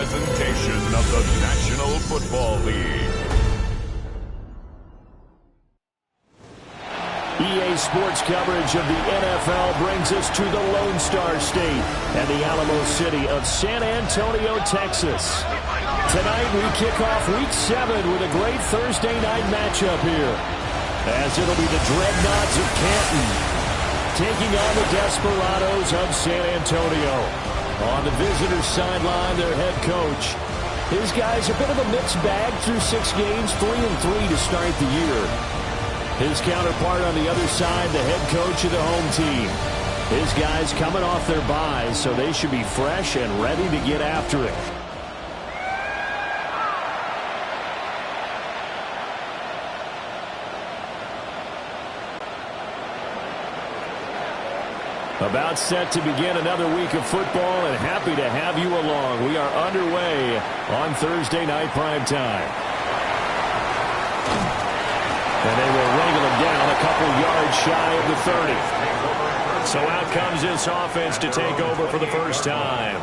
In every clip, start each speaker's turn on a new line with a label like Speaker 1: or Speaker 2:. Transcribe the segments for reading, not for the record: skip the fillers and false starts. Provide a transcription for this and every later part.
Speaker 1: presentation of the National Football League.
Speaker 2: EA Sports coverage of the NFL brings us to the Lone Star State and the Alamo City of San Antonio, Texas. Tonight we kick off Week 7 with a great Thursday night matchup here, as it'll be the Dreadnoughts of Canton taking on the Desperados of San Antonio. On the visitor sideline, their head coach. His guys a bit of a mixed bag through 6 games, 3-3 to start the year. His counterpart on the other side, the head coach of the home team. His guys coming off their byes, so they should be fresh and ready to get after it. About set to begin another week of football, and happy to have you along. We are underway on Thursday night primetime. And they will wrangle him down a couple yards shy of the 30. So out comes this offense to take over for the first time.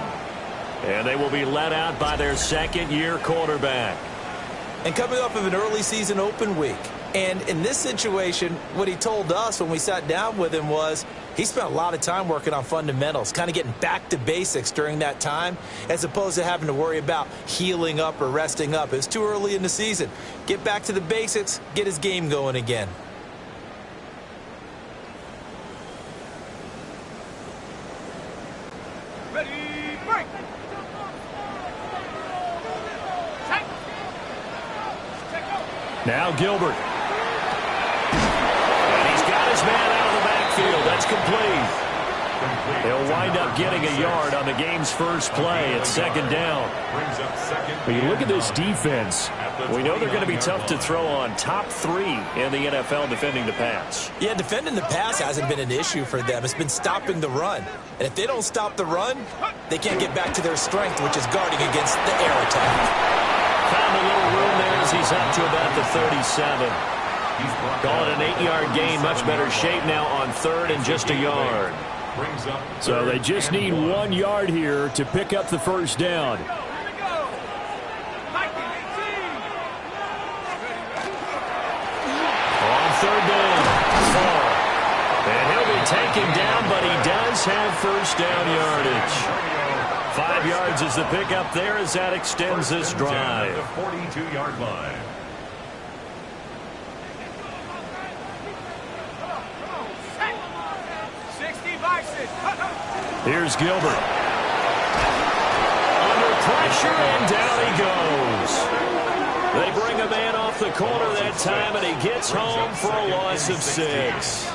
Speaker 2: And they will be led out by their second-year quarterback.
Speaker 3: And coming off of an early season open week. And in this situation, what he told us when we sat down with him was he spent a lot of time working on fundamentals, kind of getting back to basics during that time, as opposed to having to worry about healing up or resting up. It's too early in the season. Get back to the basics, get his game going again.
Speaker 4: Ready, break!
Speaker 2: Now Gilbert. And he's got his man out of the backfield. That's complete. He'll wind up getting a yard on the game's first play at second down. When you look at this defense, we know they're going to be tough to throw on. Top 3 in the NFL defending the pass.
Speaker 3: Yeah, defending the pass hasn't been an issue for them. It's been stopping the run. And if they don't stop the run, they can't get back to their strength, which is guarding against the air attack.
Speaker 2: Found a little room there as he's up to about the 37. Call it an 8-yard gain. Much better shape now on third and just a yard. So they just need 1 yard here to pick up the first down.
Speaker 4: On
Speaker 2: third down. And he'll be taken down, but he does have first down yardage. 5 yards is the pickup there as that extends this drive.
Speaker 1: 42-yard line.
Speaker 2: Here's Gilbert. Under pressure, and down he goes. They bring a man off the corner that time, and he gets home for a loss of 6.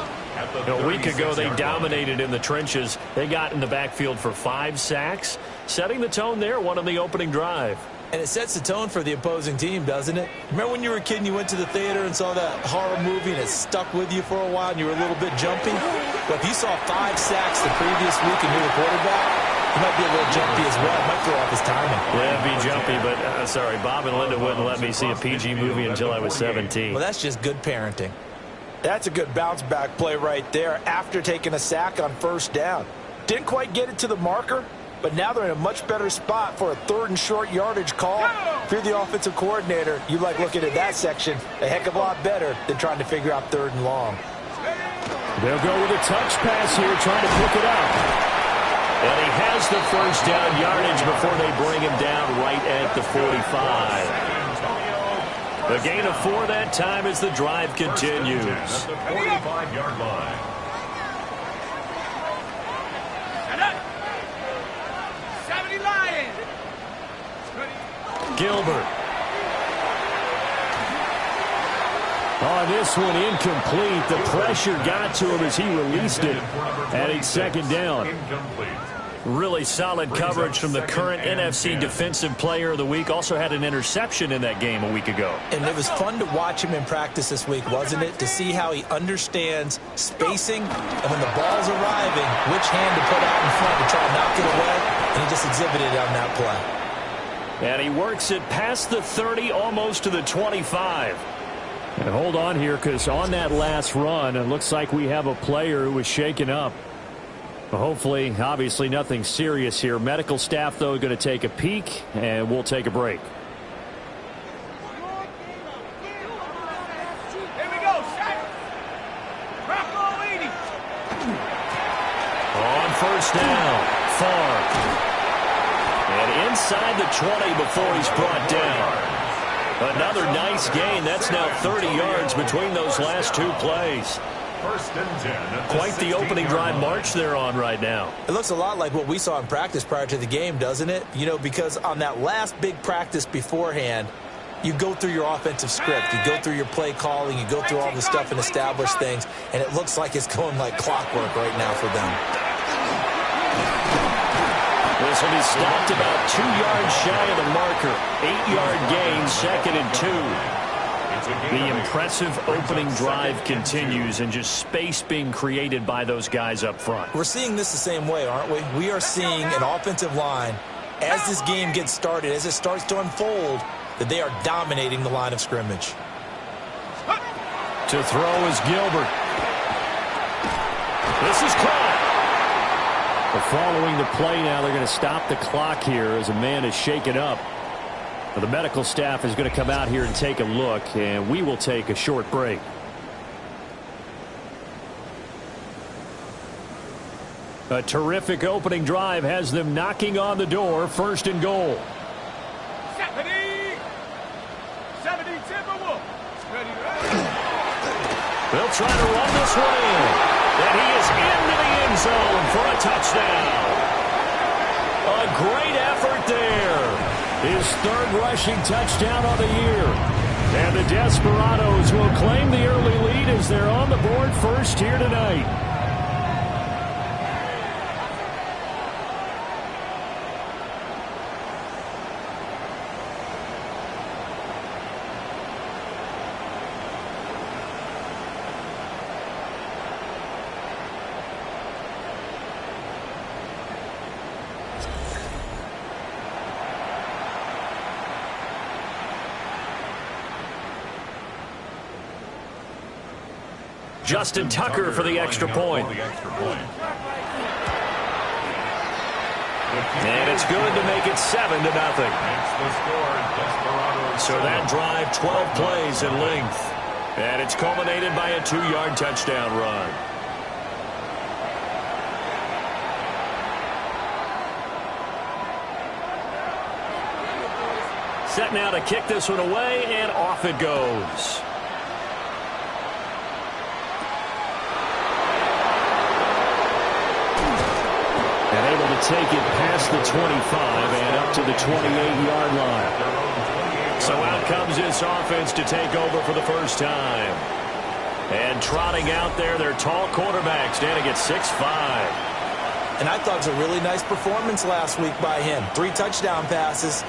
Speaker 2: A week ago, they dominated in the trenches. They got in the backfield for 5 sacks, setting the tone there, one on the opening drive.
Speaker 3: And it sets the tone for the opposing team, doesn't it? Remember when you were a kid and you went to the theater and saw that horror movie and it stuck with you for a while and you were a little bit jumpy? Well, if you saw 5 sacks the previous week and you're the quarterback, you might be a little jumpy as well. It might throw off his timing.
Speaker 2: Yeah, be jumpy, but sorry, Bob and Linda wouldn't let me see a PG movie until I was 17.
Speaker 3: Well, that's just good parenting.
Speaker 5: That's a good bounce-back play right there after taking a sack on first down. Didn't quite get it to the marker, but now they're in a much better spot for a 3rd and short yardage call. If you're the offensive coordinator, you like looking at that section a heck of a lot better than trying to figure out 3rd and long.
Speaker 2: They'll go with a touch pass here, trying to pick it up. And he has the first down yardage before they bring him down right at the 45. The gain of 4 that time as the drive continues.
Speaker 1: 45-yard line.
Speaker 2: Gilbert. On this one, incomplete. The pressure got to him as he released it. And it's second down. Really solid coverage from the current NFC Defensive Player of the Week. Also had an interception in that game a week ago.
Speaker 3: And it was fun to watch him in practice this week, wasn't it? To see how he understands spacing and when the ball's arriving, which hand to put out in front to try to knock it away. And he just exhibited it on that play.
Speaker 2: And he works it past the 30, almost to the 25. And hold on here, because on that last run, it looks like we have a player who was shaken up. Well, hopefully, obviously, nothing serious here. Medical staff, though, going to take a peek, and we'll take a break.
Speaker 4: Here we go, Shaq. Rocco 80.
Speaker 2: On first down, far. And inside the 20 before he's brought down. Another nice gain. That's now 30 yards between those last two plays.
Speaker 1: First and 10.
Speaker 2: Quite the opening drive march they're on right now.
Speaker 3: It looks a lot like what we saw in practice prior to the game, doesn't it? You know, because on that last big practice beforehand, you go through your offensive script. You go through your play calling. You go through all this stuff and establish things. And it looks like it's going like clockwork right now for them.
Speaker 2: This will be stopped about 2 yards shy of the marker. 8-yard gain, 2nd and 2. The impressive opening drive continues, and just space being created by those guys up front.
Speaker 3: We're seeing this the same way, aren't we? We are seeing an offensive line, as this game gets started, as it starts to unfold, that they are dominating the line of scrimmage.
Speaker 2: To throw is Gilbert. This is caught. But following the play now, they're going to stop the clock here as a man is shaken up. The medical staff is going to come out here and take a look, and we will take a short break. A terrific opening drive has them knocking on the door, 1st and goal.
Speaker 4: 70 Timberwolves. Ready.
Speaker 2: They'll try to run this one in, and he is into the end zone for a touchdown. A great effort there. His 3rd rushing touchdown on the year. And the Desperados will claim the early lead as they're on the board first here tonight. Justin Tucker for the extra point. And it's good to make it 7-0. So that drive, 12 plays in length. And it's culminated by a 2-yard touchdown run. Set now to kick this one away, and off it goes. And able to take it past the 25 and up to the 28-yard line. So out comes this offense to take over for the first time. And trotting out there, their tall quarterback standing at 6'5".
Speaker 3: And I thought it was a really nice performance last week by him. 3 touchdown passes.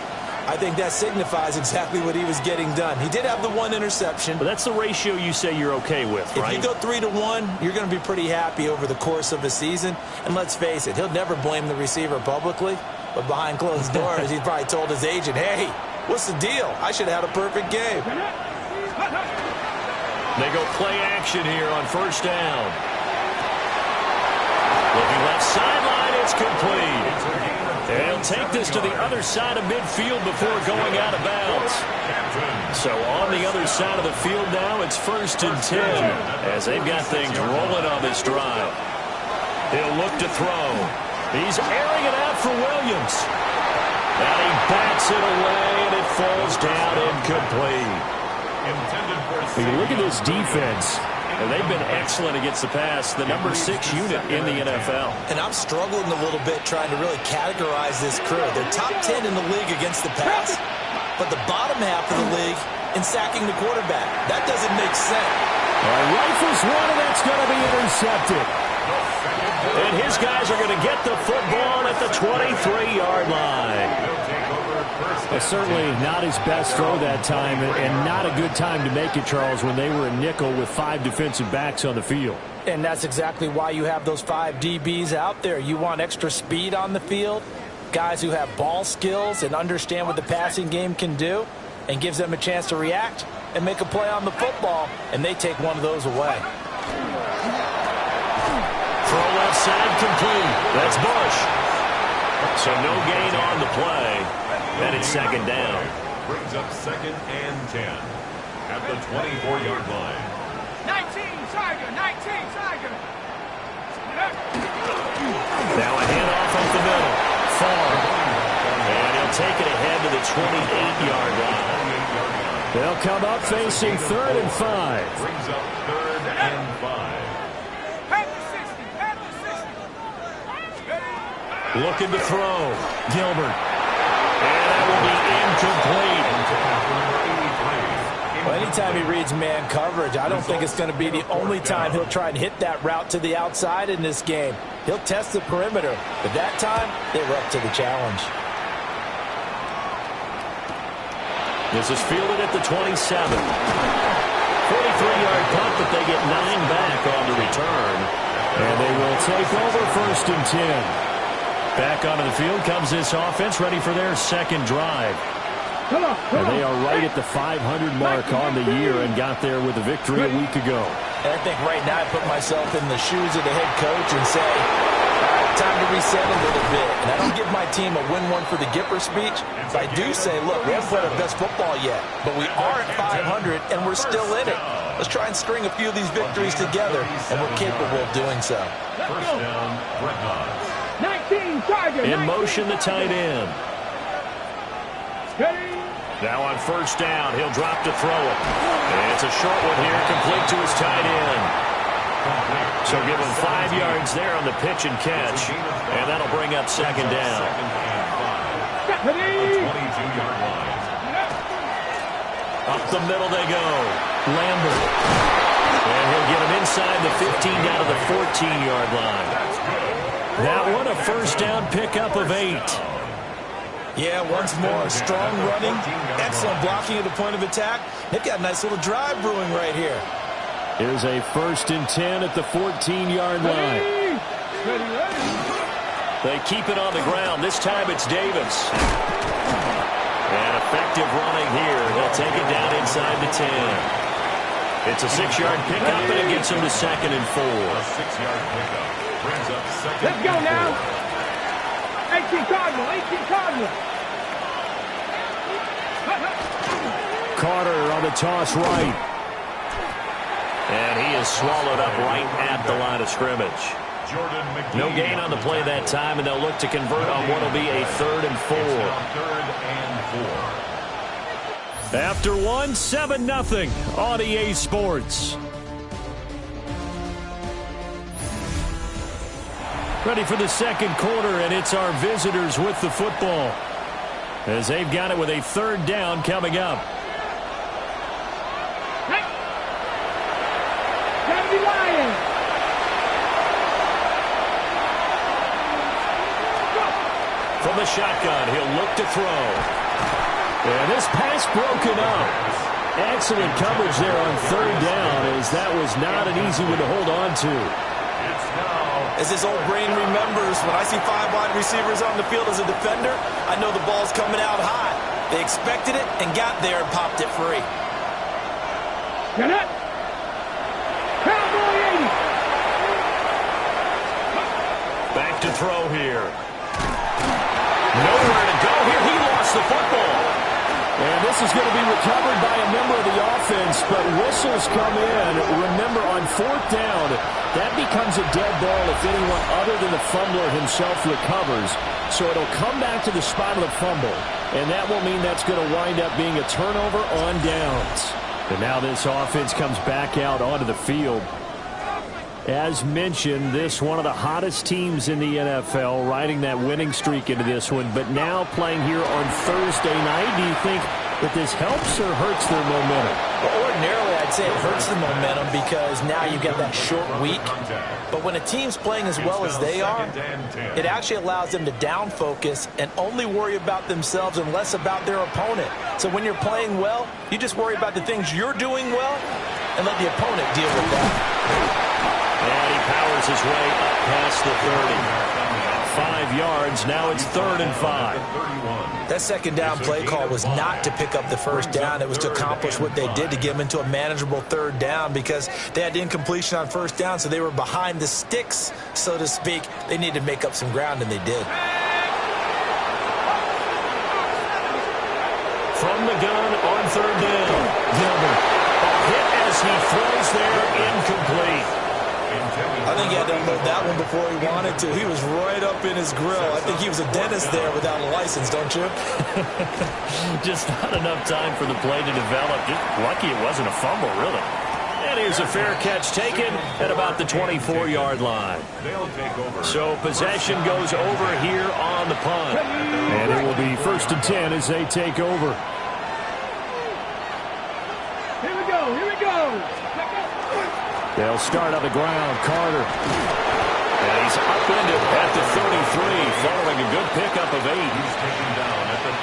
Speaker 3: I think that signifies exactly what he was getting done. He did have the 1 interception.
Speaker 2: But that's the ratio you say you're okay with, right?
Speaker 3: If you go 3-1, you're going to be pretty happy over the course of a season. And let's face it, he'll never blame the receiver publicly. But behind closed doors, he probably told his agent, hey, what's the deal? I should have had a perfect game.
Speaker 2: They go play action here on first down. Looking left sideline, it's complete. They'll take this to the other side of midfield before going out of bounds. So on the other side of the field now, it's 1st and 10 as they've got things rolling on this drive. He'll look to throw. He's airing it out for Williams. And he bats it away, and it falls down incomplete. When you look at this defense, and they've been excellent against the pass, the number 6 unit in the NFL.
Speaker 3: And I'm struggling a little bit trying to really categorize this crew. They're top 10 in the league against the pass, but the bottom half of the league in sacking the quarterback. That doesn't make sense.
Speaker 2: Rifles one, and that's going to be intercepted. And his guys are going to get the football at the 23-yard line. Certainly not his best throw that time, and not a good time to make it, Charles, when they were a nickel with 5 defensive backs on the field.
Speaker 5: And that's exactly why you have those 5 DBs out there. You want extra speed on the field, guys who have ball skills and understand what the passing game can do, and gives them a chance to react and make a play on the football, and they take one of those away.
Speaker 2: Throw left side complete. That's Bush. So no gain on the play. And it's second down.
Speaker 1: Brings up 2nd and 10 at the 24-yard line.
Speaker 4: 19, Tiger, 19, Tiger.
Speaker 2: Now a handoff up the middle. Far. And he'll take it ahead to the 28-yard line. They'll come up facing 3rd and 5.
Speaker 1: Brings up 3rd and 5.
Speaker 2: Looking to throw. Gilbert. And that will be incomplete.
Speaker 5: Well, anytime he reads man coverage, I don't think it's going to be the only time he'll try and hit that route to the outside in this game. He'll test the perimeter, but that time, they were up to the challenge.
Speaker 2: This is fielded at the 27. 43-yard punt, but they get 9 back on the return. And they will take over 1st and 10. Back onto the field comes this offense, ready for their second drive. And they are right at the 500 mark on the year and got there with a victory a week ago.
Speaker 5: And I think right now I put myself in the shoes of the head coach and say, all right, time to reset a little bit. And I don't give my team a win one for the Gipper speech. But I do say, look, we haven't played our best football yet, but we are at 500 and we're still in it. Let's try and string a few of these victories together, and we're capable of doing so.
Speaker 1: First down, Brett Hodge.
Speaker 4: 19, Tiger.
Speaker 2: In motion, the tight end. Now on 1st down, he'll drop to throw it. And it's a short one here, complete to his tight end. So give him 5 yards there on the pitch and catch. And that'll bring up 2nd down.
Speaker 1: 22-yard line.
Speaker 2: Up the middle they go. Lambert. And he'll get him inside the 15 down to the 14-yard line. That one a 1st down pickup of 8.
Speaker 5: Yeah, once more, strong running, excellent blocking at the point of attack. They've got a nice little drive brewing right here.
Speaker 2: Here's a 1st and 10 at the 14-yard line. They keep it on the ground. This time it's Davis. And effective running here. They'll take it down inside the 10. It's a 6-yard pickup, and it gets them to 2nd and 4.
Speaker 1: A 6-yard pickup brings up 2nd.
Speaker 4: Let's go now. 18 Cardinal, 18 Cardinal.
Speaker 2: Carter on the toss right. And he is swallowed up right at the line of scrimmage. No gain on the play that time, and they'll look to convert on what will be a 3rd and 4.
Speaker 1: 3rd and 4.
Speaker 2: After 1, 7-0 on EA Sports. Ready for the second quarter, and it's our visitors with the football, as they've got it with a 3rd down coming up. From the shotgun, he'll look to throw. And this pass broken up. Excellent coverage there on 3rd down, as that was not an easy one to hold on to.
Speaker 5: As his old brain remembers, when I see 5 wide receivers on the field as a defender, I know the ball's coming out high. They expected it and got there and popped it free.
Speaker 4: Get it. Cowboy 80.
Speaker 2: Back to throw here. Nowhere to go here. He lost the football. And this is going to be recovered by a member of the offense, but whistles come in. Remember, on 4th down, that becomes a dead ball if anyone other than the fumbler himself recovers. So it'll come back to the spot of the fumble, and that will mean that's going to wind up being a turnover on downs. And now this offense comes back out onto the field. As mentioned, this one of the hottest teams in the NFL, riding that winning streak into this one, but now playing here on Thursday night. Do you think that this helps or hurts their momentum?
Speaker 5: Well, ordinarily, I'd say it hurts the momentum because now you've got that short week. But when a team's playing as well as they are, it actually allows them to down focus and only worry about themselves and less about their opponent. So when you're playing well, you just worry about the things you're doing well and let the opponent deal with that.
Speaker 2: And he powers his way up past the 30. 5 yards. Now it's 3rd and 5.
Speaker 3: That second down play call was not to pick up the first down. It was to accomplish what they did, to get them into a manageable 3rd down, because they had incompletion on first down, so they were behind the sticks, so to speak. They needed to make up some ground, and they did.
Speaker 2: From the gun on 3rd down, Gilbert. A hit as he throws there, incomplete.
Speaker 3: I think he had to unload that one before he wanted to. He was right up in his grill. I think he was a dentist there without a license, don't you?
Speaker 2: Just not enough time for the play to develop. Just lucky it wasn't a fumble, really. And here's a fair catch taken at about the 24-yard line. So possession goes over here on the punt. And it will be 1st and 10 as they take over.
Speaker 4: Here we go. Here we go.
Speaker 2: They'll start on the ground. Carter. And he's upended at the 33, following a good pickup of 8.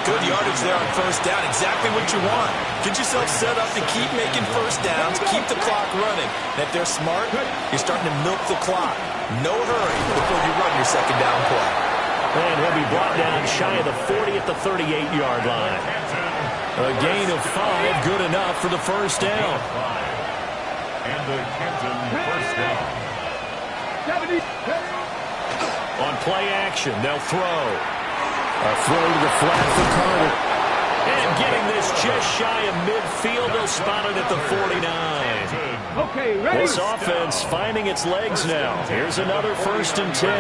Speaker 3: Good yardage there on first down. Exactly what you want. Get yourself set up to keep making first downs, keep the clock running. And if they're smart, you're starting to milk the clock. No hurry before you run your second down play.
Speaker 2: And he'll be brought down shy of the 40 at the 38-yard line. A gain of 5, good enough for the first down.
Speaker 1: And the Canton first down.
Speaker 2: On play action, they'll throw. A throw to the flat for Carter. And getting this just shy of midfield, they'll spot it at the 49.
Speaker 4: Okay, ready?
Speaker 2: This offense finding its legs now. Here's another 1st and 10.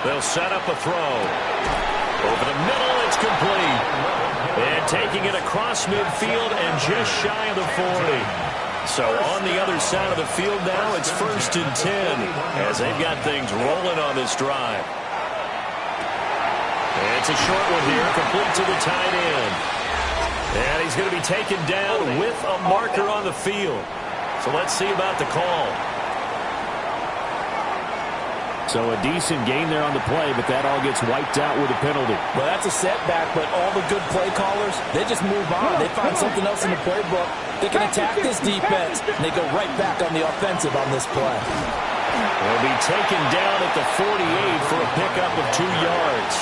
Speaker 2: They'll set up a throw. Over the middle, it's complete. And taking it across midfield and just shy of the 40. So on the other side of the field now, it's 1st and 10 as they've got things rolling on this drive. And it's a short one here, complete to the tight end. And he's going to be taken down with a marker on the field. So let's see about the call. So a decent gain there on the play, but that all gets wiped out with a penalty.
Speaker 3: Well, that's a setback, but all the good play callers, they just move on. They find something else in the playbook. They can attack this defense, and they go right back on the offensive on this play.
Speaker 2: They'll be taken down at the 48 for a pickup of 2 yards.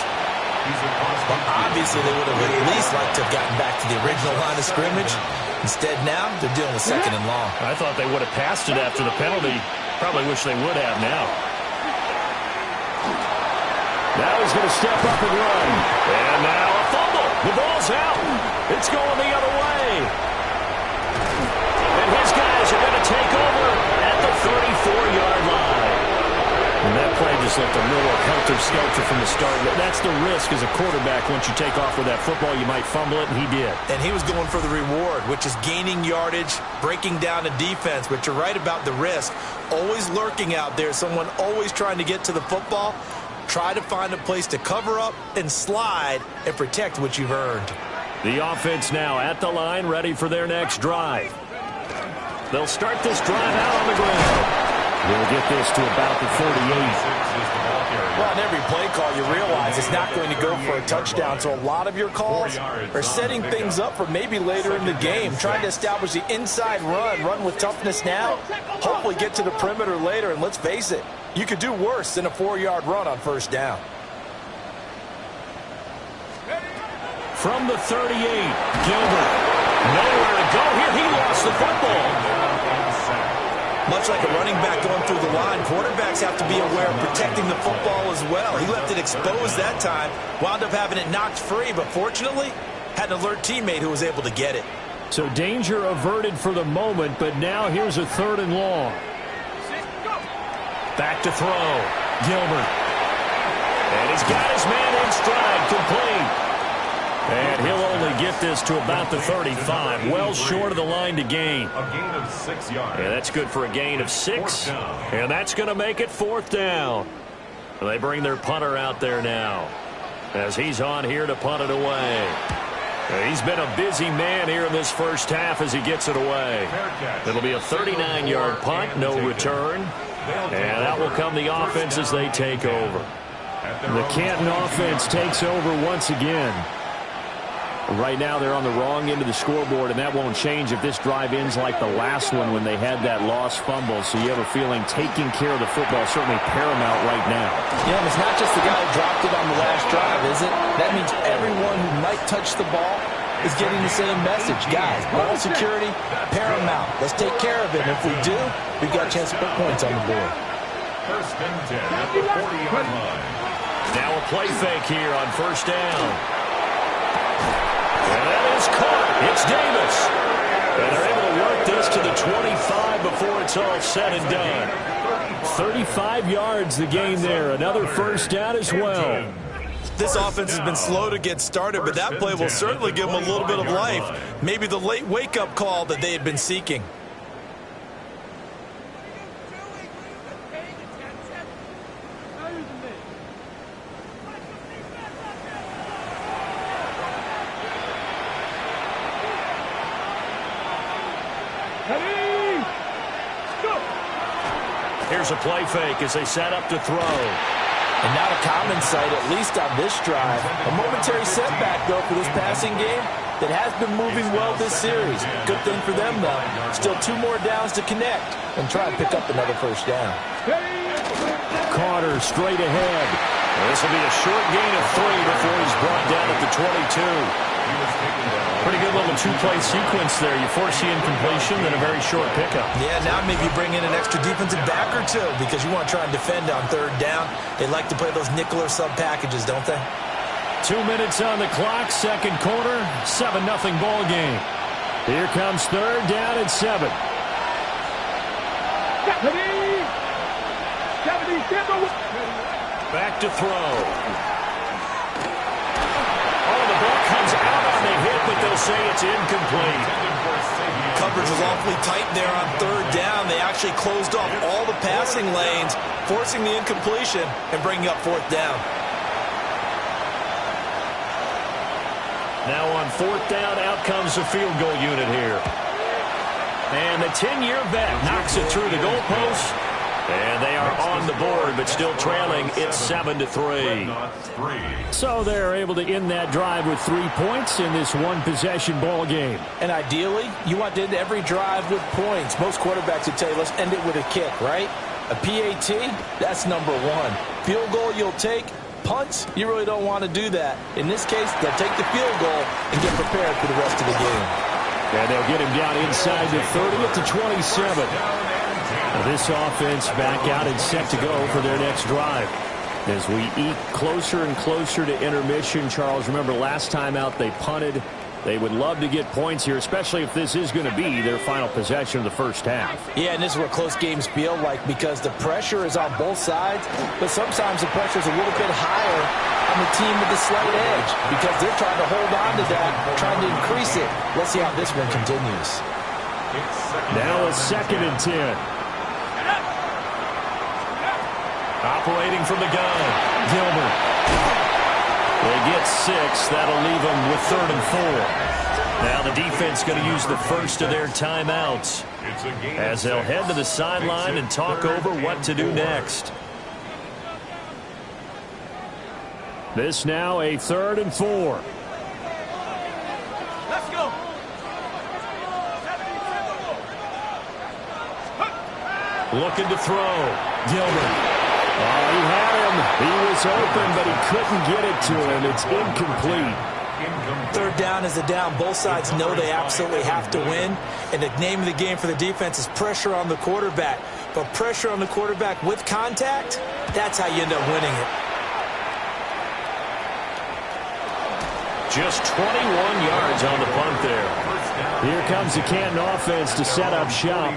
Speaker 3: Well, obviously, they would have at least liked to have gotten back to the original line of scrimmage. Instead, now, they're dealing with 2nd and long.
Speaker 2: I thought they would have passed it after the penalty. Probably wish they would have now. Now he's going to step up and run. And now a fumble. The ball's out. It's going the other way. And his guys are going to take over at the 34-yard line. And that play just looked a little helter-skelter from the start. But that's the risk as a quarterback. Once you take off with that football, you might fumble it, and he did.
Speaker 3: And he was going for the reward, which is gaining yardage, breaking down a defense. But you're right about the risk. Always lurking out there. Someone always trying to get to the football. Try to find a place to cover up and slide and protect what you've earned.
Speaker 2: The offense now at the line, ready for their next drive. They'll start this drive out on the ground. They'll get this to about the 38.
Speaker 5: Well, on every play call, you realize it's not going to go for a touchdown, so a lot of your calls are setting things up for maybe later in the game, trying to establish the inside run with toughness now, hopefully get to the perimeter later, and let's face it, you could do worse than a 4-yard run on first down.
Speaker 2: From the 38, Gilbert. Nowhere to go here. He lost the football.
Speaker 3: Much like a running back going through the line, quarterbacks have to be aware of protecting the football as well. He left it exposed that time, wound up having it knocked free, but fortunately, had an alert teammate who was able to get it.
Speaker 2: So danger averted for the moment, but now here's a 3rd and long. Back to throw. Gilbert. And he's got his man in stride, complete. And he'll only get this to about the 35, well short of the line to gain.
Speaker 1: A gain of 6 yards.
Speaker 2: Yeah, that's good for a gain of 6. And that's going to make it 4th down. They bring their punter out there now as he's on here to punt it away. He's been a busy man here in this first half as he gets it away. It'll be a 39-yard punt, no return. And out will come the offense as they take over. The Canton offense takes over once again. Right now they're on the wrong end of the scoreboard, and that won't change if this drive ends like the last one when they had that lost fumble. So you have a feeling taking care of the football is certainly paramount right now.
Speaker 3: Yeah, and it's not just the guy who dropped it on the last drive, is it? That means everyone who might touch the ball is getting the same message. Guys, ball security, paramount. Let's take care of it. And if we do, we've got a chance to put points on the board.
Speaker 1: First and 10 at the 40-yard line.
Speaker 2: Now a play fake here on first down. And that is caught. It's Davis. And they're able to work this to the 25 before it's all said and done. 35 yards the game there. Another first down as well.
Speaker 3: This offense has been slow to get started, but that play will certainly give them a little bit of life. Maybe the late wake-up call that they had been seeking.
Speaker 2: Here's a play fake as they set up to throw.
Speaker 3: And not a common sight, at least on this drive. A momentary setback, though, for this passing game that has been moving well this series. Good thing for them, though. Still 2 more downs to connect and try and pick up another first down.
Speaker 2: Carter straight ahead. This will be a short gain of 3 before he's brought down at the 22. Pretty good little 2-play sequence there. You force the incompletion, then a very short pickup.
Speaker 3: Yeah, now maybe you bring in an extra defensive back or 2 because you want to try and defend on third down. They like to play those nickel or sub packages, don't they?
Speaker 2: 2 minutes on the clock, second quarter, 7-0 ball game. Here comes third down and 7. Back to throw. The ball comes out on the hit, but they'll say it's incomplete.
Speaker 3: Coverage was awfully tight there on third down. They actually closed off all the passing lanes, forcing the incompletion and bringing up fourth down.
Speaker 2: Now on fourth down, out comes the field goal unit here. And the 10-year vet knocks it through the goalpost. And they are on the board, but still trailing. It's 7-3. So they're able to end that drive with 3 points in this one-possession ball game.
Speaker 3: And ideally, you want to end every drive with points. Most quarterbacks would tell you, let's end it with a kick, right? A PAT, that's number 1. Field goal you'll take. Punts, you really don't want to do that. In this case, they'll take the field goal and get prepared for the rest of the game.
Speaker 2: And they'll get him down inside the 30 at the 27. This offense back out and set to go for their next drive. As we eke closer and closer to intermission, Charles, remember last time out they punted. They would love to get points here, especially if this is going to be their final possession of the first half.
Speaker 3: Yeah, and this is what close games feel like because the pressure is on both sides, but sometimes the pressure is a little bit higher on the team with the slight edge because they're trying to hold on to that, trying to increase it. Let's see how this one continues.
Speaker 2: Now a 2nd and 10. Operating from the gun, Gilbert. They get 6. That'll leave them with 3rd and 4. Now the defense going to use the first of their timeouts as they'll head to the sideline and talk over what to do next. This now a 3rd and 4.
Speaker 4: Let's go.
Speaker 2: Looking to throw, Gilbert. Oh, he had him. He was open, but he couldn't get it to him. It's incomplete.
Speaker 3: Third down is a down. Both sides know they absolutely have to win. And the name of the game for the defense is pressure on the quarterback. But pressure on the quarterback with contact, that's how you end up winning it.
Speaker 2: Just 21 yards on the punt there. Here comes the Canton offense to set up shop.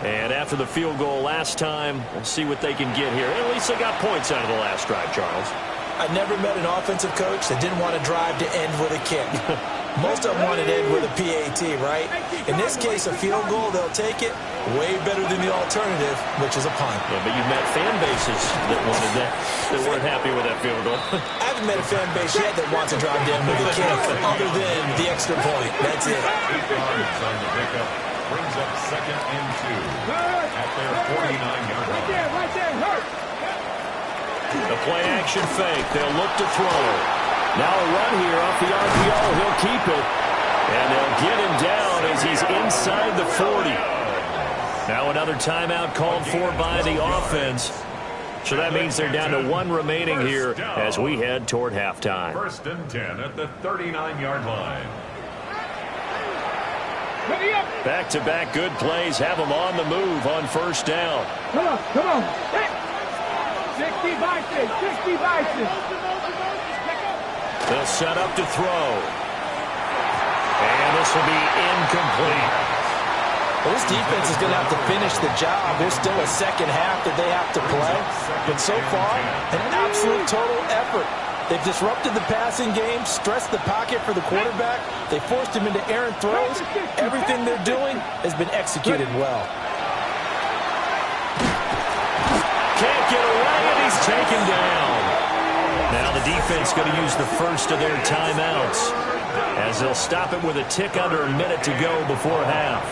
Speaker 2: And after the field goal last time, we'll see what they can get here. At least they got points out of the last drive, Charles.
Speaker 3: I never met an offensive coach that didn't want to drive to end with a kick. Most of them wanted to end with a PAT, right? In this case, a field goal, they'll take it way better than the alternative, which is a punt.
Speaker 2: Yeah, but you've met fan bases that wanted that, that weren't happy with that field goal.
Speaker 3: I haven't met a fan base yet that wants to drive down with a kick, other than the extra point. That's it.
Speaker 1: 8 yards on the pickup. Brings up 2nd and 2 at their 49-yard line.
Speaker 4: Right there, hurt.
Speaker 2: The play action fake. They'll look to throw. Now a run here off the RPO. He'll keep it. And they'll get him down as he's inside the 40. Now another timeout called for by the offense. So that means they're down to 1 remaining here as we head toward halftime.
Speaker 1: 1st and 10 at the 39-yard line.
Speaker 2: Back-to-back good plays have them on the move on 1st down.
Speaker 4: Come on, come on. 60 vices, 60 vices.
Speaker 2: They'll set up to throw. And this will be incomplete.
Speaker 3: Well, this defense is going to have to finish the job. There's still a second half that they have to play. But so far, an absolute total effort. They've disrupted the passing game, stressed the pocket for the quarterback. They forced him into errant throws. Everything they're doing has been executed well.
Speaker 2: Can't get away, and he's taken down. Now the defense going to use the first of their timeouts as they'll stop it with a tick under a minute to go before half.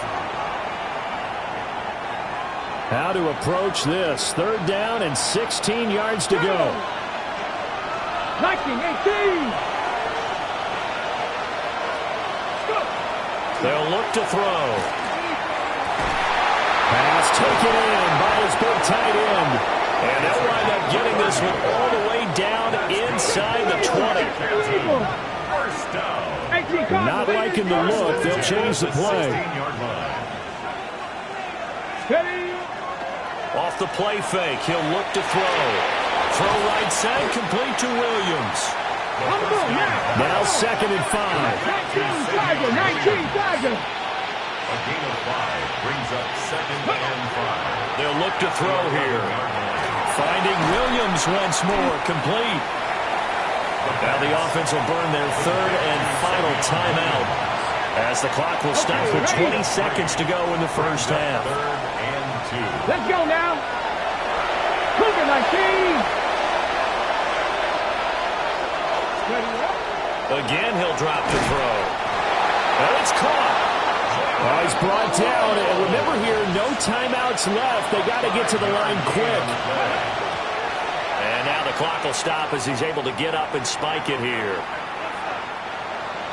Speaker 2: How to approach this. 3rd down and 16 yards to go.
Speaker 4: 19, 18.
Speaker 2: They'll look to throw. Pass taken in by his big tight end. And they'll wind up getting this one all the way down inside the 20.
Speaker 1: First down.
Speaker 2: Not liking the look. They'll change the play.
Speaker 1: 16-yard line.
Speaker 2: Off the play fake, he'll look to throw. Throw right side, complete to Williams. Now 2nd and 5.
Speaker 4: 19, Tiger.
Speaker 1: A gain of 5 brings up 2nd and 5.
Speaker 2: They'll look to throw here. Finding Williams once more, complete. Now the offense will burn their 3rd and final timeout as the clock will stop with 20 seconds to go in the first half.
Speaker 1: 3rd and 2.
Speaker 4: Let's go now. Cougar 19.
Speaker 2: Again, he'll drop to throw. And it's caught. Oh, he's brought down. And remember here, no timeouts left. They got to get to the line quick. And now the clock will stop as he's able to get up and spike it here.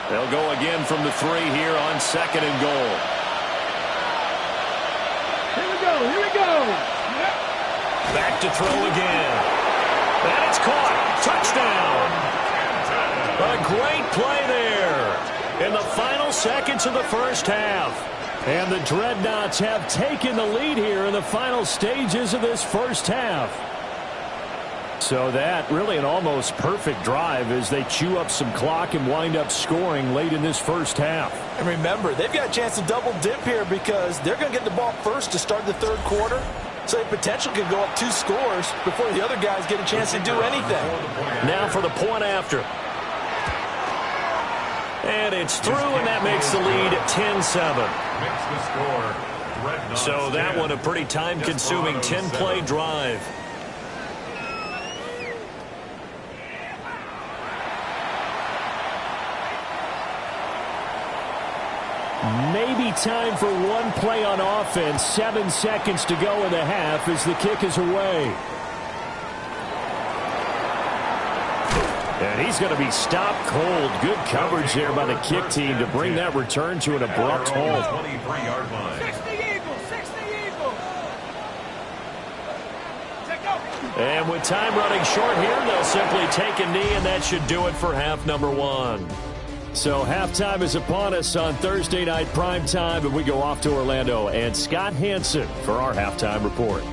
Speaker 2: They'll go again from the 3 here on 2nd and goal.
Speaker 4: Here we go.
Speaker 2: Back to throw again. And it's caught. Touchdown. A great play there in the final seconds of the first half. And the Dreadnoughts have taken the lead here in the final stages of this first half. So that really an almost perfect drive as they chew up some clock and wind up scoring late in this first half.
Speaker 3: And remember, they've got a chance to double dip here because they're going to get the ball first to start the 3rd quarter. So they potentially could go up 2 scores before the other guys get a chance to do anything.
Speaker 2: Now for the point after. And it's through, and that makes the lead 10-7. So that one a pretty time-consuming 10-play drive. Maybe time for one play on offense. 7 seconds to go in the half as the kick is away. And he's going to be stopped cold. Good coverage there by the kick team to bring that return to an abrupt halt.
Speaker 1: 23-yard line.
Speaker 4: 60 Eagles, 60 Eagles.
Speaker 2: And with time running short here, they'll simply take a knee, and that should do it for half number 1. So halftime is upon us on Thursday night prime time, and we go off to Orlando and Scott Hansen for our halftime report.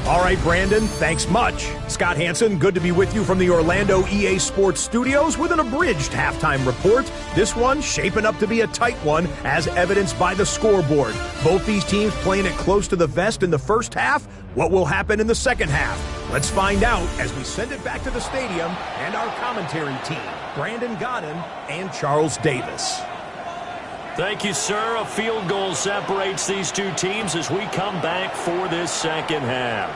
Speaker 6: All right, Brandon, thanks much. Scott Hansen, good to be with you from the Orlando EA Sports Studios with an abridged halftime report. This one shaping up to be a tight one, as evidenced by the scoreboard. Both these teams playing it close to the vest in the first half. What will happen in the second half? Let's find out as we send it back to the stadium and our commentary team, Brandon Godden and Charles Davis.
Speaker 2: Thank you, sir. A field goal separates these two teams as we come back for this second half.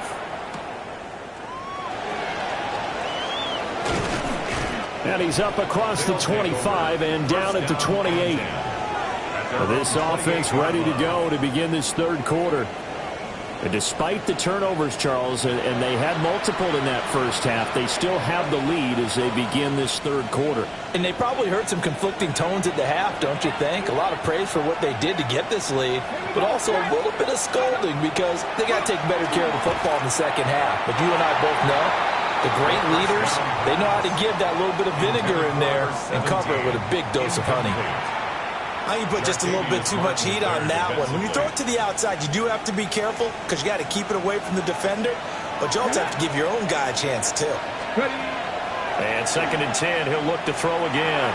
Speaker 2: And he's up across the 25 and down at the 28. This offense ready to go to begin this third quarter. And despite the turnovers, Charles, and they had multiple in that first half, they still have the lead as they begin this third quarter.
Speaker 3: And they probably heard some conflicting tones at the half, don't you think? A lot of praise for what they did to get this lead, but also a little bit of scolding because they got to take better care of the football in the second half. But you and I both know the great leaders, they know how to give that little bit of vinegar in there and cover it with a big dose of honey. I think you put just a little bit too much heat on that one. When you throw it to the outside, you do have to be careful because you got to keep it away from the defender, but you also have to give your own guy a chance too.
Speaker 2: And 2nd and 10, he'll look to throw again.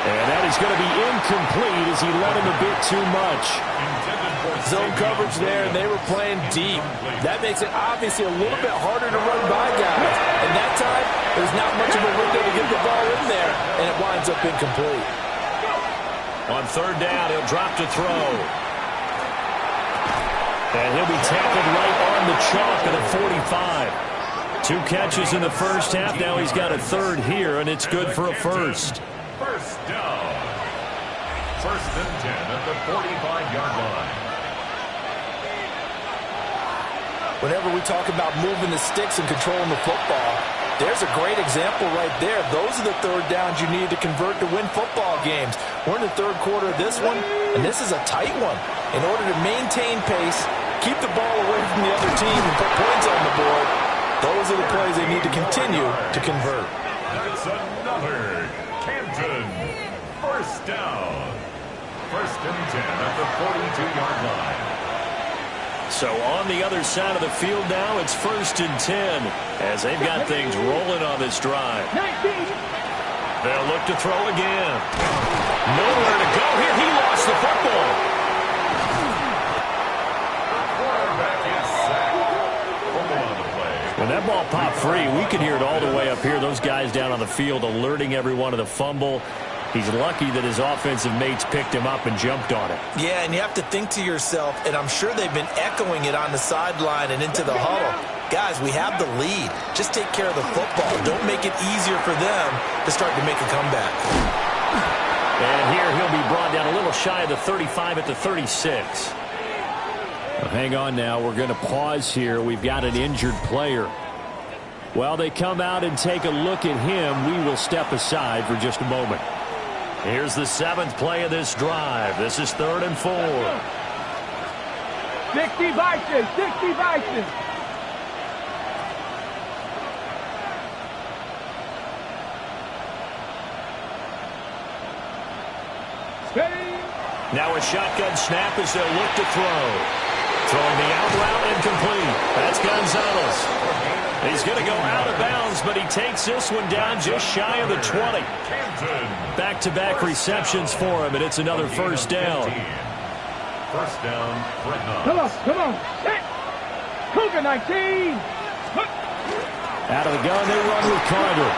Speaker 2: And that is going to be incomplete as he let him a bit too much.
Speaker 3: Zone coverage there, and they were playing deep. That makes it obviously a little bit harder to run by guys. And that time, there's not much of a window to get the ball in there, and it winds up incomplete.
Speaker 2: On 3rd down, he'll drop to throw. And he'll be tackled right on the chalk at the 45. 2 catches in the first half. Now he's got a 3rd here, and it's good for a first.
Speaker 1: First down. 1st and 10 at the 45-yard line.
Speaker 3: Whenever we talk about moving the sticks and controlling the football, there's a great example right there. Those are the 3rd downs you need to convert to win football games. We're in the 3rd quarter of this one, and this is a tight one. In order to maintain pace, keep the ball away from the other team, and put points on the board, those are the plays they need to continue to convert.
Speaker 1: It's another Canton. First down. 1st and 10 at the 42-yard line.
Speaker 2: So on the other side of the field now, it's 1st and 10 as they've got things rolling on this drive.
Speaker 4: 19.
Speaker 2: They'll look to throw again. Nowhere to go here. He lost the football.
Speaker 1: Quarterback is sacked. Fumble on the play.
Speaker 2: When that ball popped free, we could hear it all the way up here. Those guys down on the field alerting everyone of the fumble. He's lucky that his offensive mates picked him up and jumped on it.
Speaker 3: Yeah, and you have to think to yourself, and I'm sure they've been echoing it on the sideline and into the huddle. Guys, we have the lead. Just take care of the football. Don't make it easier for them to start to make a comeback.
Speaker 2: And here he'll be brought down a little shy of the 35 at the 36. Well, hang on now. We're going to pause here. We've got an injured player. While they come out and take a look at him, we will step aside for just a moment. Here's the 7th play of this drive. This is 3rd and 4.
Speaker 4: 60 Vikings, 60 Vikings.
Speaker 2: Now a shotgun snap as they'll look to throw. Throwing the out route incomplete. That's Gonzalez. He's going to go out of bounds, but he takes this one down just shy of the 20. Back-to-back receptions for him, and it's another 1st down.
Speaker 1: 1st down, Fred Knox.
Speaker 4: Come on. Hit. Cougar 19.
Speaker 2: Out of the gun, they run with Carter.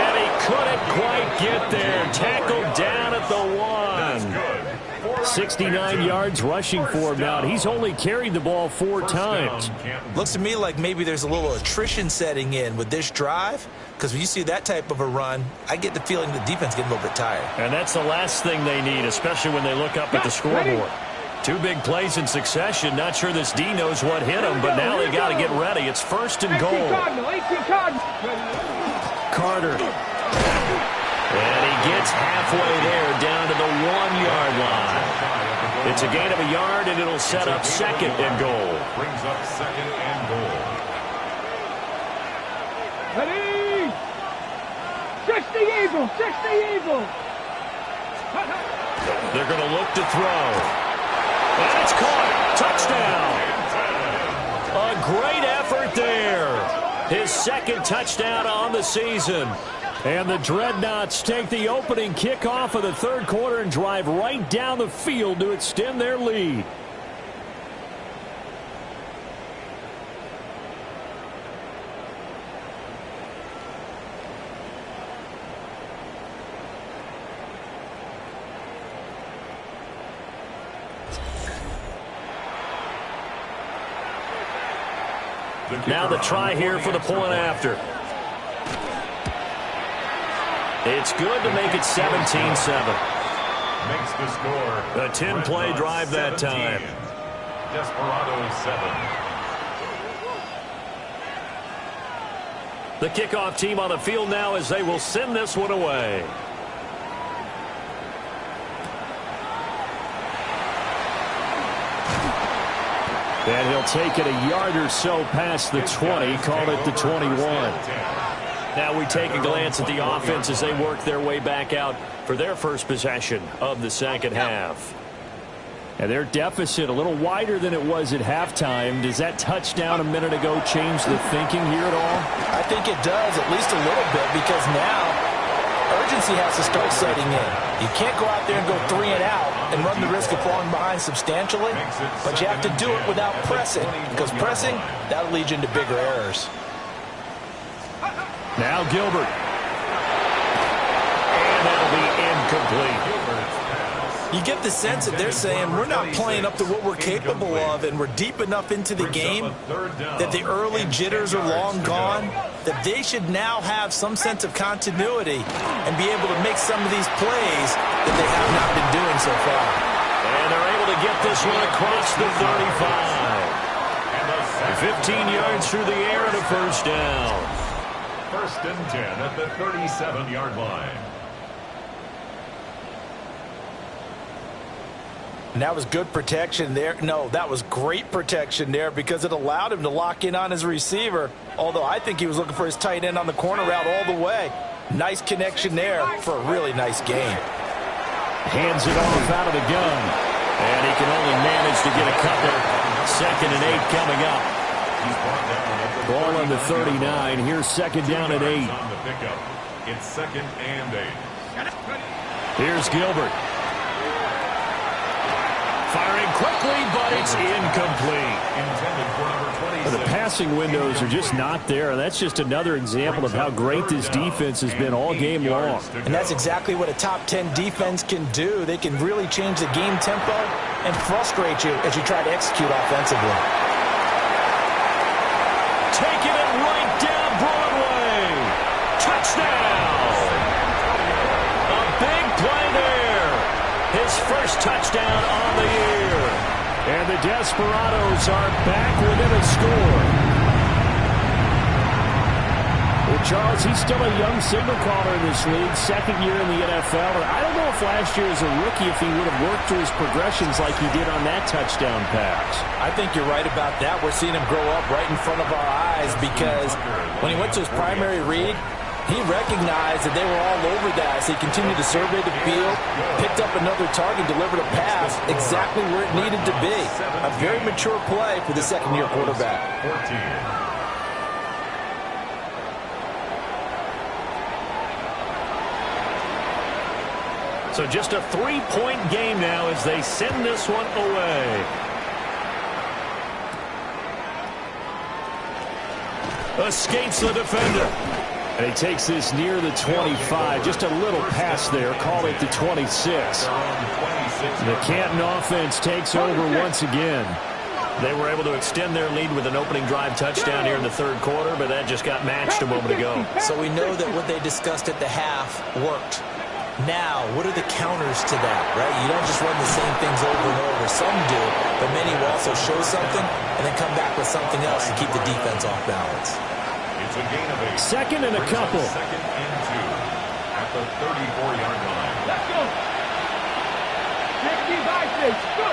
Speaker 2: And he couldn't quite get there. Tackled down at the 1. 69 yards rushing for him now. He's only carried the ball 4 times.
Speaker 3: Looks to me like maybe there's a little attrition setting in with this drive, because when you see that type of a run, I get the feeling the defense getting a little bit tired.
Speaker 2: And that's the last thing they need, especially when they look up at the scoreboard. 2 big plays in succession. Not sure this D knows what hit him, but now they got to get ready. It's 1st and goal. Carter. And he gets halfway there down to the 1-yard line. It's a gain of a yard, and it'll set up 2nd and goal.
Speaker 1: Brings up 2nd and goal.
Speaker 4: Ready? 60 Eagles, 60 Eagles.
Speaker 2: They're going to look to throw. And it's caught. Touchdown. A great effort there. His 2nd touchdown on the season. And the Dreadnoughts take the opening kickoff of the 3rd quarter and drive right down the field to extend their lead. Now the try here for the point after. It's good to make it 17-7.
Speaker 1: Makes the score.
Speaker 2: A 10-play drive that time.
Speaker 1: Desperado 7.
Speaker 2: The kickoff team on the field now as they will send this one away. And he'll take it a yard or so past the 20, call it the 21. Now we take a glance at the offense as they work their way back out for their first possession of the second half. And their deficit a little wider than it was at halftime. Does that touchdown a minute ago change the thinking here at all?
Speaker 5: I think it does, at least a little bit, because now urgency has to start setting in. You can't go out there and go 3 and out and run the risk of falling behind substantially, but you have to do it without pressing, because pressing, that'll lead you into bigger errors.
Speaker 2: Now Gilbert. And that'll be incomplete.
Speaker 3: You get the sense that they're saying we're not playing up to what we're capable of, and we're deep enough into the game that the early jitters are long gone, that they should now have some sense of continuity and be able to make some of these plays that they have not been doing so far.
Speaker 2: And they're able to get this one across the 35. 15 yards through the air and a first down.
Speaker 1: First and 10 at the 37-yard line.
Speaker 5: And that was good protection there. No, that was great protection there because it allowed him to lock in on his receiver, although I think he was looking for his tight end on the corner route all the way. Nice connection there for a really nice game.
Speaker 2: Hands it off out of the gun. And he can only manage to get a couple. 2nd and 8 coming up. Ball on the 39. Here's 2nd down and 8.
Speaker 1: It's 2nd and 8.
Speaker 2: Here's Gilbert. Firing quickly, but it's incomplete. The passing windows are just not there, and that's just another example of how great this defense has been all game long.
Speaker 5: And that's exactly what a top 10 defense can do. They can really change the game tempo and frustrate you as you try to execute offensively.
Speaker 2: Taking it right down Broadway. Touchdown. A big play there. His first touchdown on the year. And the Desperados are back within a score. Well, Charles, he's still a young signal caller in this league, 2nd year in the NFL. And I don't know if last year as a rookie if he would have worked through his progressions like he did on that touchdown pass.
Speaker 5: I think you're right about that. We're seeing him grow up right in front of our eyes because when he went to his primary read, he recognized that they were all over that, so he continued to survey the field, picked up another target, delivered a pass exactly where it needed to be. A very mature play for the 2nd-year quarterback.
Speaker 2: 14. So just a 3-point game now as they send this one away. Escapes the defender. And he takes this near the 25. Just a little pass there. Call it the 26. The Canton offense takes over once again. They were able to extend their lead with an opening drive touchdown here in the 3rd quarter, but that just got matched a moment ago.
Speaker 3: So we know that what they discussed at the half worked. Now, what are the counters to that, right? You don't just run the same things over and over. Some do, but many will also show something and then come back with something else to keep the defense off balance.
Speaker 1: It's a gain of 8.
Speaker 2: 2nd and a couple.
Speaker 1: 2nd and 2 at the 34-yard line.
Speaker 4: Let's go. 65, go.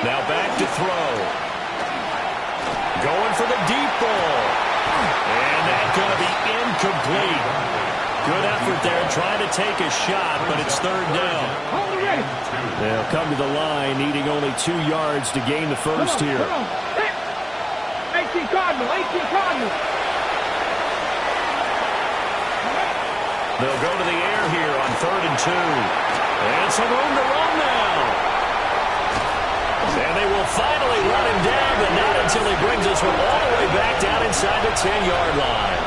Speaker 2: Now back to throw. Going for the deep ball. And that's going to be incomplete. Good effort there trying to take a shot, but it's 3rd down. They'll come to the line needing only 2 yards to gain the first here.
Speaker 4: 18 Cardinal, 18 Cardinal.
Speaker 2: They'll go to the air here on 3rd and 2. And some room to run now. And they will finally run him down, but not until he brings this one all the way back down inside the 10-yard line.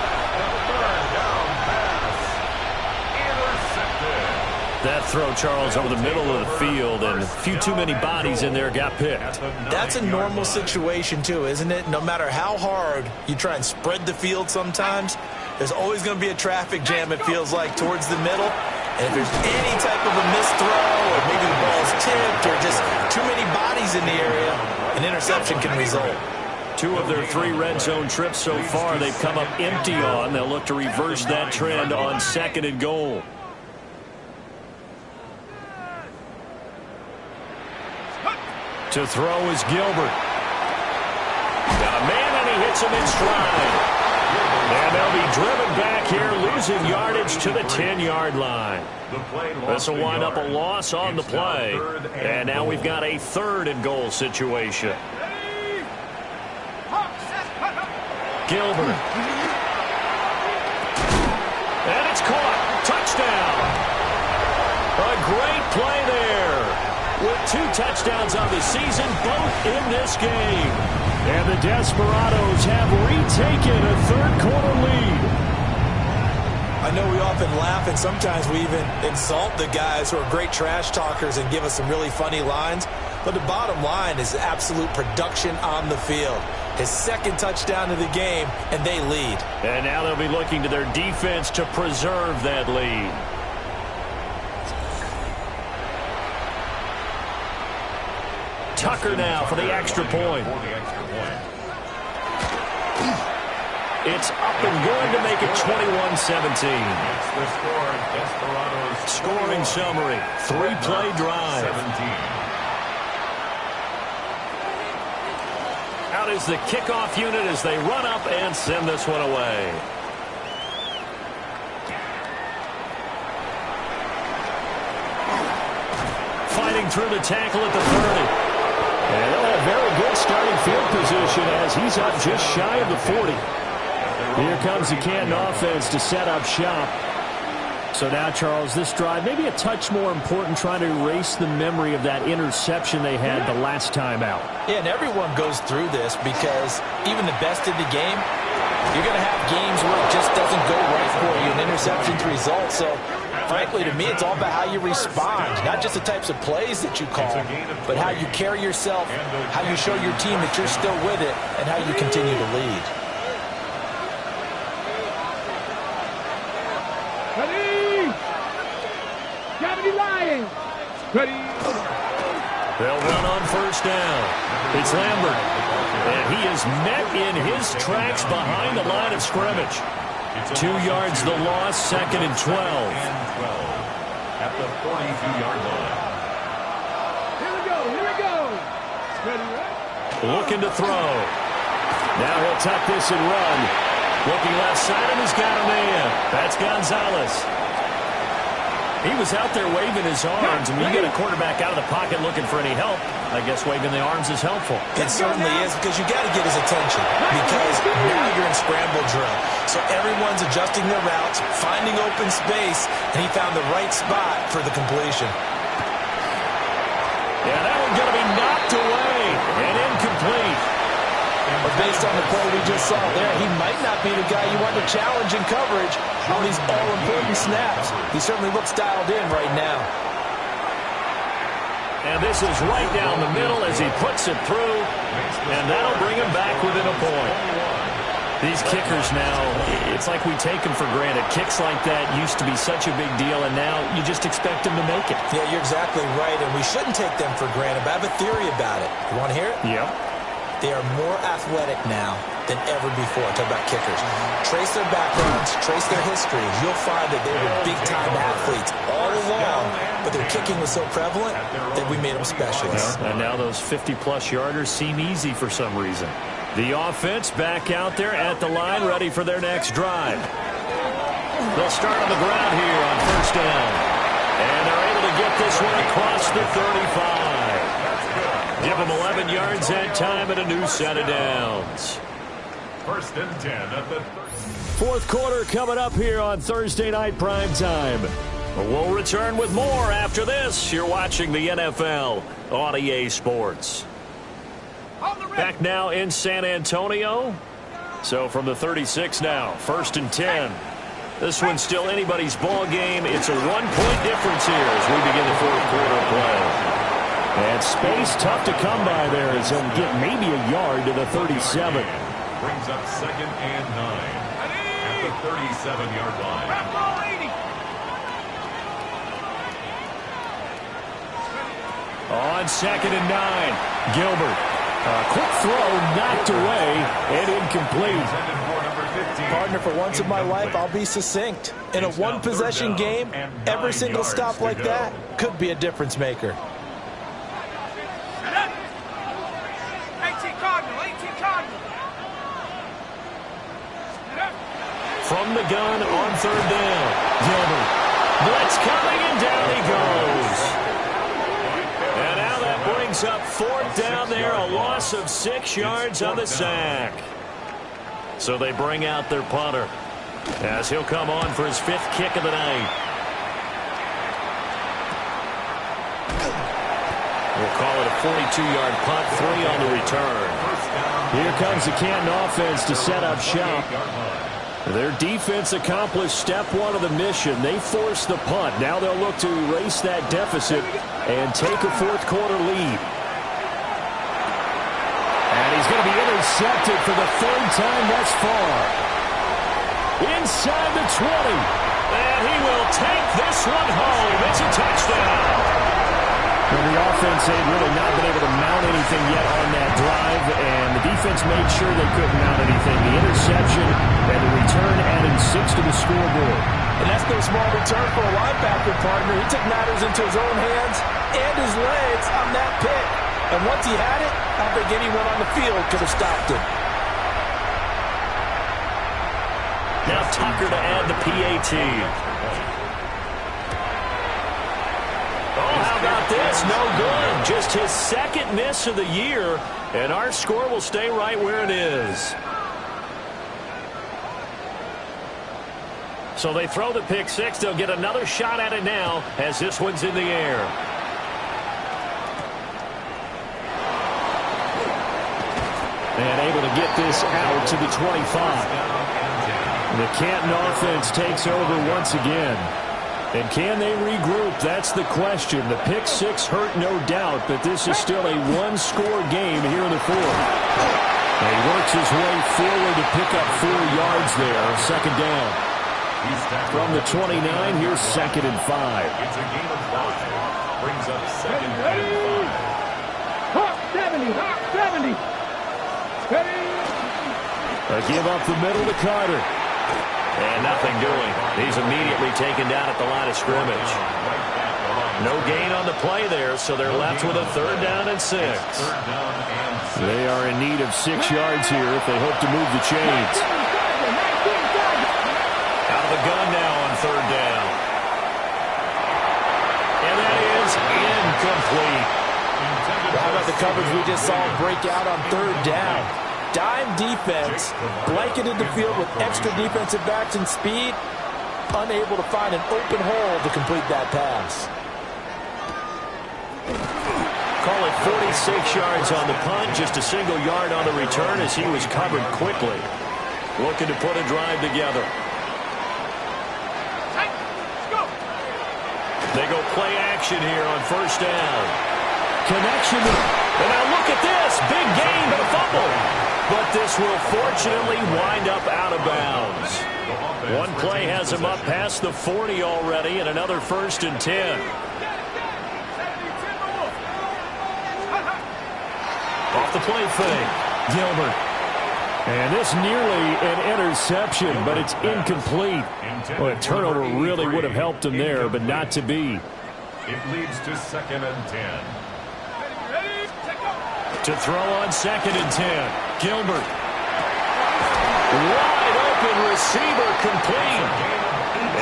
Speaker 2: That throw, Charles, over the middle of the field, and a few too many bodies in there got picked.
Speaker 3: That's a normal situation, too, isn't it? No matter how hard you try and spread the field sometimes, there's always going to be a traffic jam, it feels like, towards the middle. And if there's any type of a missed throw, or maybe the ball's tipped, or just too many bodies in the area, and an interception can result.
Speaker 2: 2 of their 3 red zone trips so far they've come up empty on. They'll look to reverse that trend on 2nd and goal. To throw is Gilbert. Got a man, and he hits him in stride. And they'll be driven back here, losing yardage to the 10-yard line. This will wind up a loss on the play. And now we've got a 3rd and goal situation. Gilbert. And it's caught. Touchdown. A great play there. With 2 touchdowns on the season, both in this game. And the Desperados have retaken a 3rd quarter lead.
Speaker 3: I know we often laugh and sometimes we even insult the guys who are great trash talkers and give us some really funny lines. But the bottom line is absolute production on the field. His 2nd touchdown of the game, and they lead.
Speaker 2: And now they'll be looking to their defense to preserve that lead. Tucker now for the extra point. It's up and good to make it 21-17. Scoring summary, 3-play drive. Out is the kickoff unit as they run up and send this one away. Fighting through the tackle at the 30. And they'll have very good starting field position as he's up just shy of the 40. Here comes the Canton offense to set up shop. So now, Charles, this drive maybe a touch more important, trying to erase the memory of that interception they had the last time out.
Speaker 3: Yeah, and everyone goes through this because even the best of the game, you're going to have games where it just doesn't go right for you, and interceptions result. So, frankly, to me, it's all about how you respond, not just the types of plays that you call, but how you carry yourself, how you show your team that you're still with it, and how you continue to lead.
Speaker 4: Ready.
Speaker 2: They'll run on 1st down. It's Lambert. And he is met in his tracks behind the line of scrimmage. 2 yards the loss, 2nd and 12.
Speaker 1: At the 42-yard line.
Speaker 4: Here we go. Ready, right?
Speaker 2: Looking to throw. Now he'll tuck this and run. Looking left side, and he's got a man. That's Gonzalez. He was out there waving his arms, and when you get a quarterback out of the pocket looking for any help, I guess waving the arms is helpful.
Speaker 3: It certainly is, because you got to get his attention, because now you're in scramble drill. So everyone's adjusting their routes, finding open space, and he found the right spot for the completion.
Speaker 2: Yeah, that one's going to be knocked away and incomplete.
Speaker 3: But based on the play we just saw there, he might not be the guy you want to challenge in coverage on these all-important snaps. He certainly looks dialed in right now.
Speaker 2: And this is right down the middle as he puts it through, and that'll bring him back within a point. These kickers now, it's like we take them for granted. Kicks like that used to be such a big deal, and now you just expect them to make it.
Speaker 3: Yeah, you're exactly right, and we shouldn't take them for granted, but I have a theory about it. You want to hear it?
Speaker 2: Yep.
Speaker 3: They are more athletic now than ever before. Talk about kickers. Trace their backgrounds, trace their history. You'll find that they were big-time athletes all along, but their kicking was so prevalent that we made them specialists.
Speaker 2: And now those 50-plus yarders seem easy for some reason. The offense back out there at the line, ready for their next drive. They'll start on the ground here on 1st down. And they're able to get this one across the 35. Give them 11 yards that time and a new set of downs.
Speaker 1: 1st and 10 at the
Speaker 2: 4th quarter coming up here on Thursday Night Prime Time. We'll return with more after this. You're watching the NFL on EA Sports. Back now in San Antonio. So from the 36 now, 1st and 10. This one's still anybody's ball game. It's a 1-point difference here as we begin the 4th quarter play. And space tough to come by there as he'll get maybe a yard to the 37.
Speaker 1: Brings up 2nd and 9 at the 37-yard line.
Speaker 2: On 2nd and 9, Gilbert. Quick throw knocked away and incomplete.
Speaker 5: Partner, for once in my life, I'll be succinct. In a one-possession game, every single stop like that could be a difference maker.
Speaker 4: 18 Cardinal, 18 Cardinal.
Speaker 2: From the gun on third down. Gilbert. Blitz coming, and down he goes. And now that brings up fourth down there, a loss of 6 yards on the sack. So they bring out their punter as he'll come on for his 5th kick of the night. We'll call it a 42-yard punt, 3 on the return. Here comes the Canton offense to set up shop. Their defense accomplished step 1 of the mission. They forced the punt. Now they'll look to erase that deficit and take a fourth-quarter lead. And he's going to be intercepted for the 3rd time thus far. Inside the 20. And he will take this one home. It's a touchdown. Well, the offense had really not been able to mount anything yet on that drive, and the defense made sure they couldn't mount anything. The interception and the return adding 6 to the scoreboard.
Speaker 5: And that's no small return for a linebacker, partner. He took matters into his own hands and his legs on that pick. And once he had it, I don't think anyone on the field could have stopped him.
Speaker 2: Now Tucker to add the PAT. Oh, how about this? No good. Just his 2nd miss of the year, and our score will stay right where it is. So they throw the pick 6. They'll get another shot at it now as this one's in the air. And able to get this out to the 25. The Canton offense takes over once again. And can they regroup? That's the question. The pick 6 hurt, no doubt, but this is still a one-score game here in the 4th. And he works his way forward to pick up 4 yards there. 2nd down. From the 29, here's 2nd and 5.
Speaker 1: It's a game of 5. Brings up 2nd and 5.
Speaker 4: Hawk 70, Hawk 70.
Speaker 2: A give up the middle to Carter. And nothing doing. He's immediately taken down at the line of scrimmage. No gain on the play there, so they're left with a 3rd down and 6. They are in need of 6 yards here if they hope to move the chains. Out of the gun now on 3rd down. And that is incomplete.
Speaker 5: How about the coverage we just saw break out on 3rd down? Dime defense, blanketed the field with extra defensive backs and speed, unable to find an open hole to complete that pass.
Speaker 2: Call it 46 yards on the punt, just a single yard on the return as he was covered quickly. Looking to put a drive together. They go play action here on 1st down. Connection. And now look at this. Big gain, but a fumble. But this will fortunately wind up out of bounds. One play has him up past the 40 already, and another 1st and 10. Off the play fake. Gilbert. And this nearly an interception, but it's incomplete. Well, a turnover really would have helped him there, but not to be.
Speaker 1: It leads to 2nd and 10.
Speaker 2: To throw on 2nd and 10. Gilbert. Wide open receiver complete.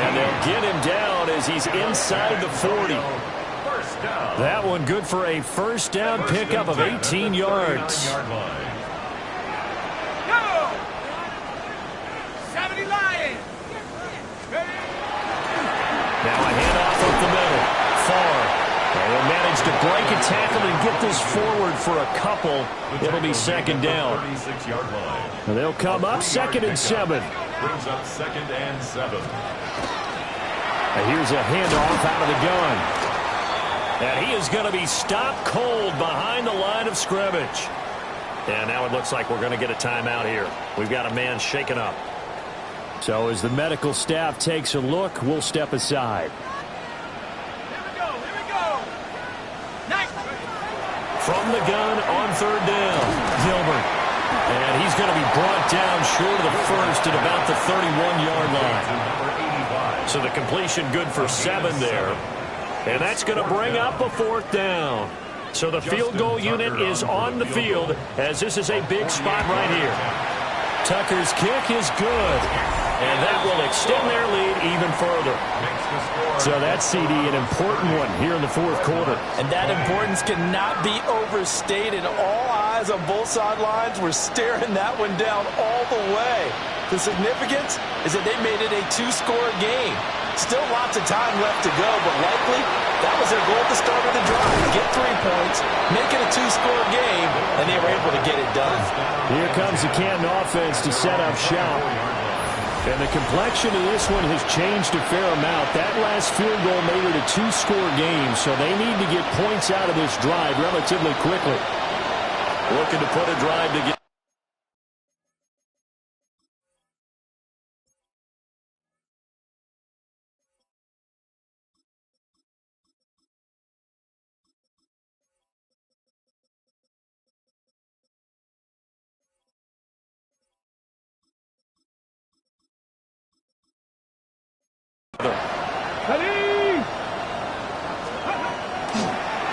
Speaker 2: And they'll get him down as he's inside the 40. That one good for a 1st down pickup of 18 yards.
Speaker 4: 70 Lions.
Speaker 2: Now a handoff up the middle. Far. And they'll manage to break a tackle and get this forward for a couple. It'll be 2nd down. And they'll come up 2nd and 7.
Speaker 1: Brings up 2nd and 7.
Speaker 2: And here's a handoff out of the gun. And he is going to be stopped cold behind the line of scrimmage. And now it looks like we're going to get a timeout here. We've got a man shaken up. So as the medical staff takes a look, we'll step aside. from the gun on third down. Gilbert. And he's going to be brought down short of the first at about the 31-yard line. So the completion good for 7 there. And that's going to bring up a 4th down. So the field goal unit is on the field as this is a big spot right here. Tucker's kick is good. And that will extend their lead even further. So that's, CD, an important one here in the 4th quarter.
Speaker 3: And that importance cannot be overstated. All eyes on both sidelines were staring that one down all the way. The significance is that they made it a 2-score game. Still lots of time left to go, but likely that was their goal at the start of the drive. Get 3 points, make it a 2-score game, and they were able to get it done.
Speaker 2: Here comes the Canton offense to set up shop. And the complexion of this one has changed a fair amount. That last field goal made it a 2-score game, so they need to get points out of this drive relatively quickly. Looking to put a drive together.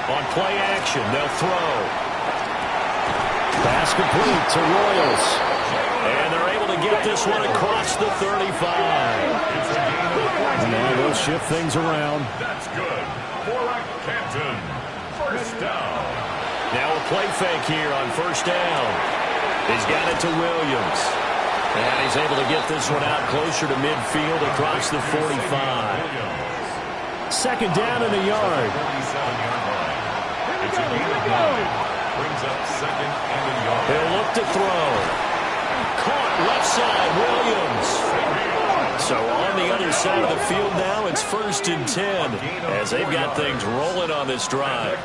Speaker 2: On play action, they'll throw. Pass complete to Royals. And they're able to get this one across the 35. Now they'll shift things around.
Speaker 1: That's good for Canton. First down.
Speaker 2: Now a play fake here on first down. He's got it to Williams. And he's able to get this one out closer to midfield across the 45. Second down in a yard.
Speaker 1: 47-yard line. It's a gain of 9. Brings up second and a yard.
Speaker 2: He'll look to throw. Caught left side, Williams. So on the other side of the field now, it's 1st and 10 as they've got things rolling on this drive.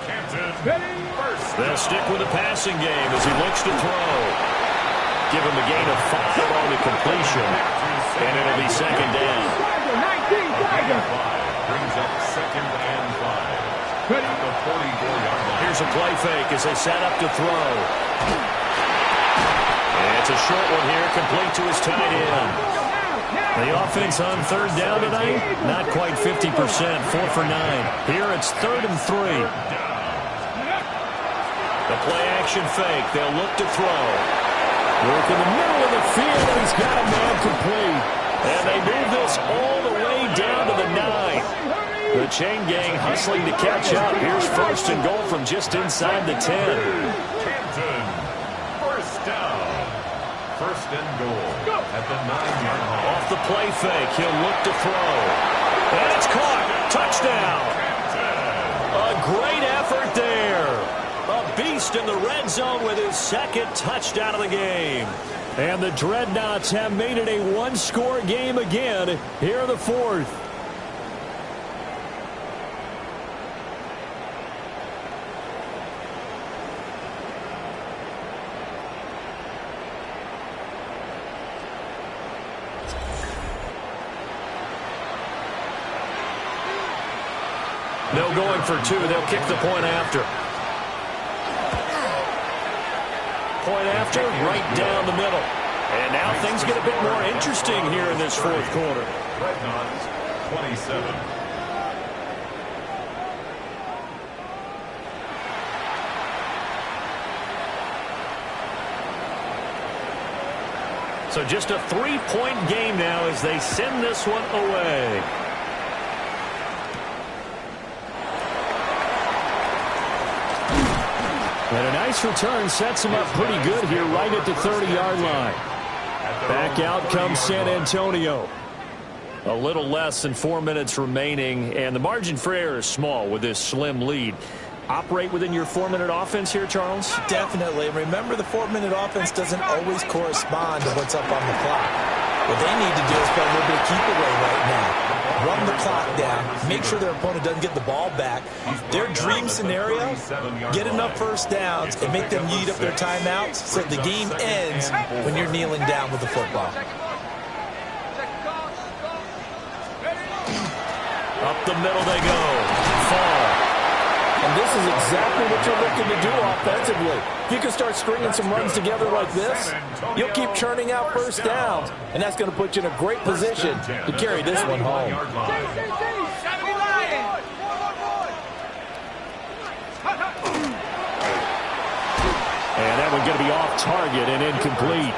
Speaker 2: They'll stick with the passing game as he looks to throw. Give him a gain of 5 on the completion, and it'll be second down.
Speaker 1: Brings up second and 5. At the 44-yard line.
Speaker 2: Here's a play fake as they set up to throw. And it's a short one here, complete to his tight end. The offense on third down tonight, not quite 50%, 4 for 9. Here it's 3rd and 3. The play action fake, they'll look to throw. Work in the middle of the field, and he's got a man complete. And they move this all the way down to the 9. The chain gang hustling to catch up. Here's 1st and goal from just inside the 10.
Speaker 1: Canton. First down. 1st and goal at the 9-yard line.
Speaker 2: Off the play fake, he'll look to throw. And it's caught. Touchdown. A great effort there. A beast in the red zone with his 2nd touchdown of the game. And the Dreadnoughts have made it a 1-score game again here in the 4th. No going for 2. They'll kick the point after. Point after, right down the middle. And now things get a bit more interesting here in this 4th quarter.
Speaker 1: Dreadnoughts, 27.
Speaker 2: So just a 3-point game now as they send this one away. And a nice return sets him up pretty good here right at the 30-yard line. Back out comes San Antonio. A little less than 4 minutes remaining, and the margin for error is small with this slim lead. Operate within your 4-minute offense here, Charles?
Speaker 3: Definitely. Remember, the 4-minute offense doesn't always correspond to what's up on the clock. What they need to do is play a little bit of keep away right now. Run the clock down. Make sure their opponent doesn't get the ball back. Their dream scenario, get enough first downs and make them eat up their timeouts so the game ends when you're kneeling down with the football.
Speaker 2: Up the middle they go. Fall.
Speaker 3: And this is exactly what you're looking to do offensively. If you can start stringing some runs together like this, you'll keep churning out first downs, and that's going to put you in a great position to carry this one home.
Speaker 2: And that one going to be off target and incomplete.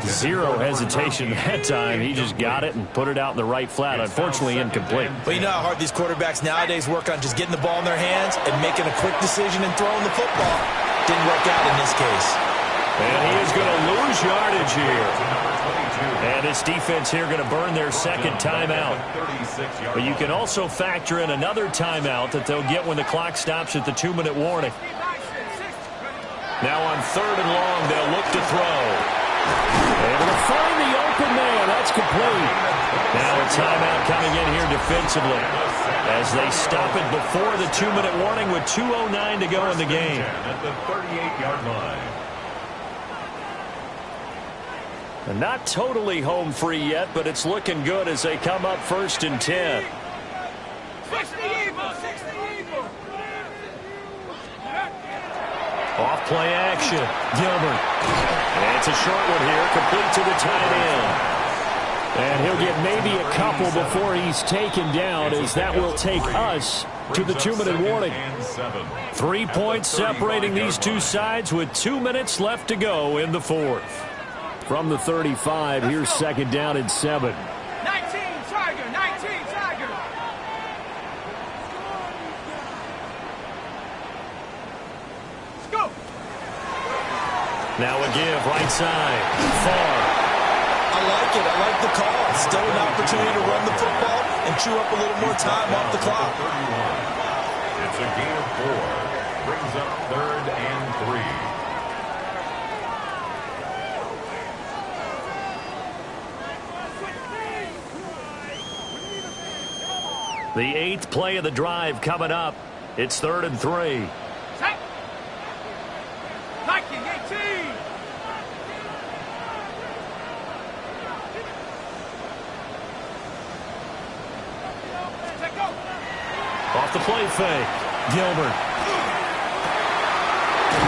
Speaker 2: Zero hesitation that time. He just got it and put it out in the right flat. Unfortunately, incomplete.
Speaker 3: But you know how hard these quarterbacks nowadays work on just getting the ball in their hands and making a quick decision and throwing the football. Didn't work out in this case.
Speaker 2: And he is going to lose yardage here. And this defense here going to burn their second timeout. But you can also factor in another timeout that they'll get when the clock stops at the 2-minute warning. Now on 3rd and long, they'll look to throw. Able to find the open man. That's complete. Now a timeout coming in here defensively as they stop it before the 2-minute warning with 2:09 to go in the game.
Speaker 1: At the 38-yard line.
Speaker 2: And not totally home free yet, but it's looking good as they come up 1st and 10.
Speaker 4: 60 evil.
Speaker 2: Off play action. Gilbert. And it's a short one here, complete to the tight end. And he'll get maybe a couple before he's taken down, as that will take us to the 2-minute warning. 3 points separating these two sides with 2 minutes left to go in the 4th. From the 35, here's 2nd down and 7.
Speaker 4: 19 Tiger. Let's go.
Speaker 2: Now a give, right side, far.
Speaker 3: I like it. I like the call. Still an opportunity to run the football and chew up a little more time off the clock.
Speaker 1: It's a gain of 4. Brings up 3rd and 3.
Speaker 2: The 8th play of the drive coming up. It's 3rd and 3.
Speaker 4: Set. Nike 18. Let go.
Speaker 2: Off the play fake. Gilbert.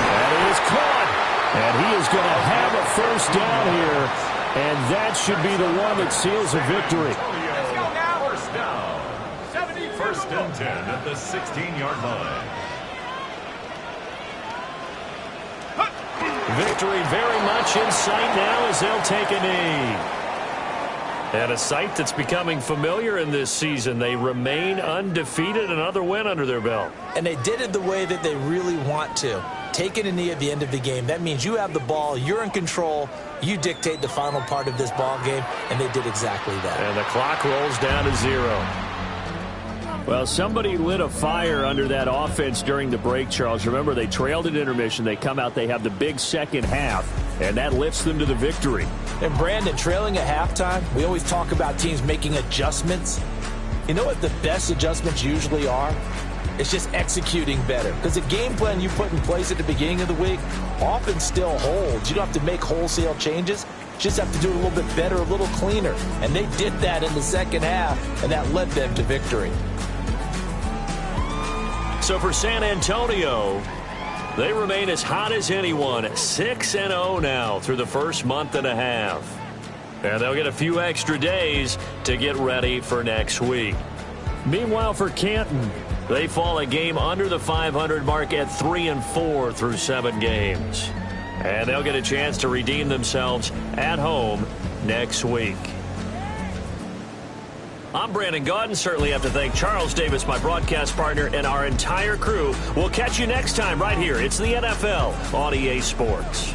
Speaker 2: That is caught. And he is going to have a first down here. And that should be the one that seals a victory.
Speaker 4: Let's go now.
Speaker 1: First down. 1st and 10 at the 16-yard line.
Speaker 2: Victory very much in sight now as they'll take a knee. And a sight that's becoming familiar in this season. They remain undefeated, another win under their belt.
Speaker 3: And they did it the way that they really want to. Taking a knee at the end of the game. That means you have the ball, you're in control, you dictate the final part of this ball game, and they did exactly that.
Speaker 2: And the clock rolls down to 0. Well, somebody lit a fire under that offense during the break, Charles. Remember, they trailed at intermission. They come out, they have the big second half, and that lifts them to the victory.
Speaker 3: And, Brandon, trailing at halftime, we always talk about teams making adjustments. You know what the best adjustments usually are? It's just executing better. Because the game plan you put in place at the beginning of the week often still holds. You don't have to make wholesale changes. You just have to do it a little bit better, a little cleaner. And they did that in the second half, and that led them to victory.
Speaker 2: So for San Antonio, they remain as hot as anyone, 6-0 now through the first month and a half. And they'll get a few extra days to get ready for next week. Meanwhile, for Canton, they fall a game under the 500 mark at 3-4 through 7 games. And they'll get a chance to redeem themselves at home next week. I'm Brandon Gaudin. Certainly have to thank Charles Davis, my broadcast partner, and our entire crew. We'll catch you next time right here. It's the NFL on EA Sports.